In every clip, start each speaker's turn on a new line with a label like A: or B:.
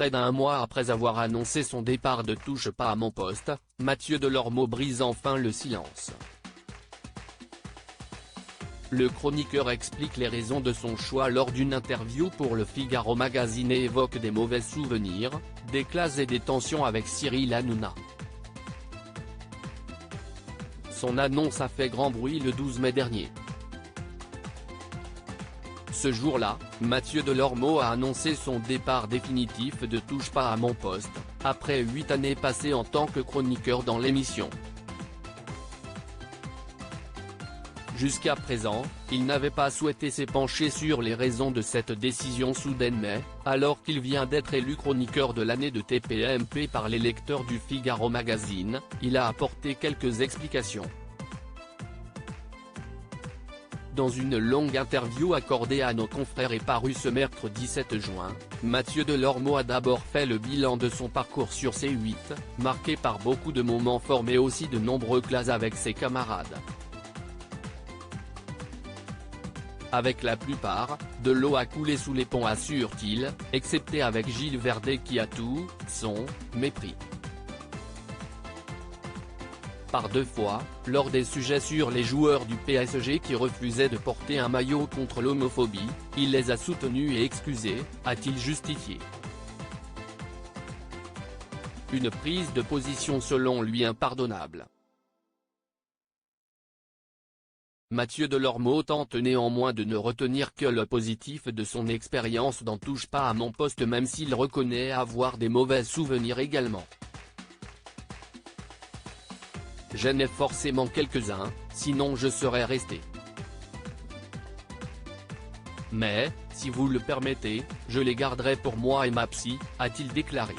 A: Près d'un mois après avoir annoncé son départ de Touche pas à mon poste, Mathieu Delormeau brise enfin le silence. Le chroniqueur explique les raisons de son choix lors d'une interview pour Le Figaro Magazine et évoque des mauvais souvenirs, des classes et des tensions avec Cyril Hanouna. Son annonce a fait grand bruit le 12 mai dernier. Ce jour-là, Mathieu Delormeau a annoncé son départ définitif de Touche pas à mon poste, après 8 années passées en tant que chroniqueur dans l'émission. Jusqu'à présent, il n'avait pas souhaité s'épancher sur les raisons de cette décision soudaine mais, alors qu'il vient d'être élu chroniqueur de l'année de TPMP par les lecteurs du Figaro Magazine, il a apporté quelques explications. Dans une longue interview accordée à nos confrères et parue ce mercredi 7 juin, Mathieu Delormeau a d'abord fait le bilan de son parcours sur C8, marqué par beaucoup de moments forts mais aussi de nombreux clashs avec ses camarades. Avec la plupart, de l'eau a coulé sous les ponts assure-t-il, excepté avec Gilles Verdet qui a tout, son, mépris. Par 2 fois, lors des sujets sur les joueurs du PSG qui refusaient de porter un maillot contre l'homophobie, il les a soutenus et excusés, a-t-il justifié. Une prise de position selon lui impardonnable. Mathieu Delormeau tente néanmoins de ne retenir que le positif de son expérience dans Touche pas à mon poste même s'il reconnaît avoir des mauvais souvenirs également. J'en ai forcément quelques-uns, sinon je serais resté. Mais, si vous le permettez, je les garderai pour moi et ma psy, a-t-il déclaré.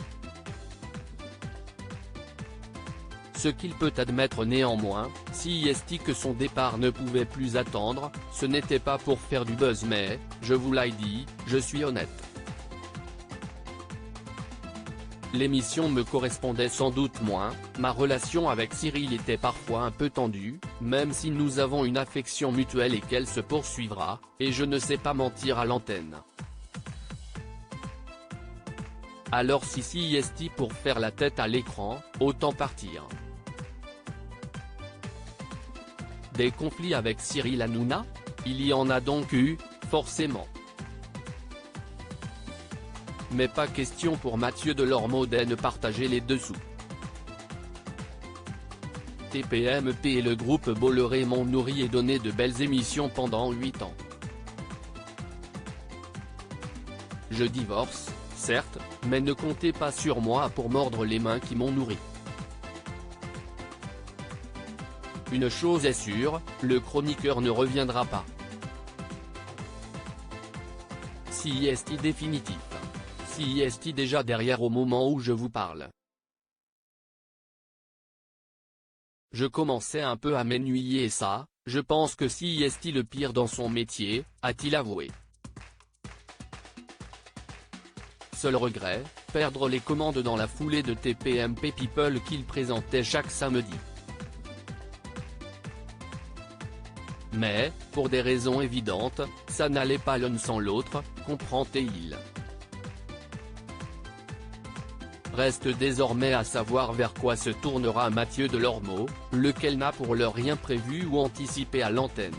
A: Ce qu'il peut admettre néanmoins, si est que son départ ne pouvait plus attendre, ce n'était pas pour faire du buzz mais, je vous l'ai dit, je suis honnête. L'émission me correspondait sans doute moins, ma relation avec Cyril était parfois un peu tendue, même si nous avons une affection mutuelle et qu'elle se poursuivra, et je ne sais pas mentir à l'antenne. Alors si est pour faire la tête à l'écran, autant partir. Des conflits avec Cyril Hanouna? Il y en a donc eu, forcément. Mais pas question pour Mathieu Delormeau de partager les dessous. TPMP et le groupe Bolloré m'ont nourri et donné de belles émissions pendant 8 ans. Je divorce, certes, mais ne comptez pas sur moi pour mordre les mains qui m'ont nourri. Une chose est sûre, le chroniqueur ne reviendra pas. Si est définitif. Si est déjà derrière au moment où je vous parle. Je commençais un peu à m'ennuyer et ça, je pense que si est le pire dans son métier, a-t-il avoué. Seul regret, perdre les commandes dans la foulée de TPMP People qu'il présentait chaque samedi. Mais, pour des raisons évidentes, ça n'allait pas l'un sans l'autre, comprend-il. Reste désormais à savoir vers quoi se tournera Mathieu Delormeau, lequel n'a pour l'heure rien prévu ou anticipé à l'antenne.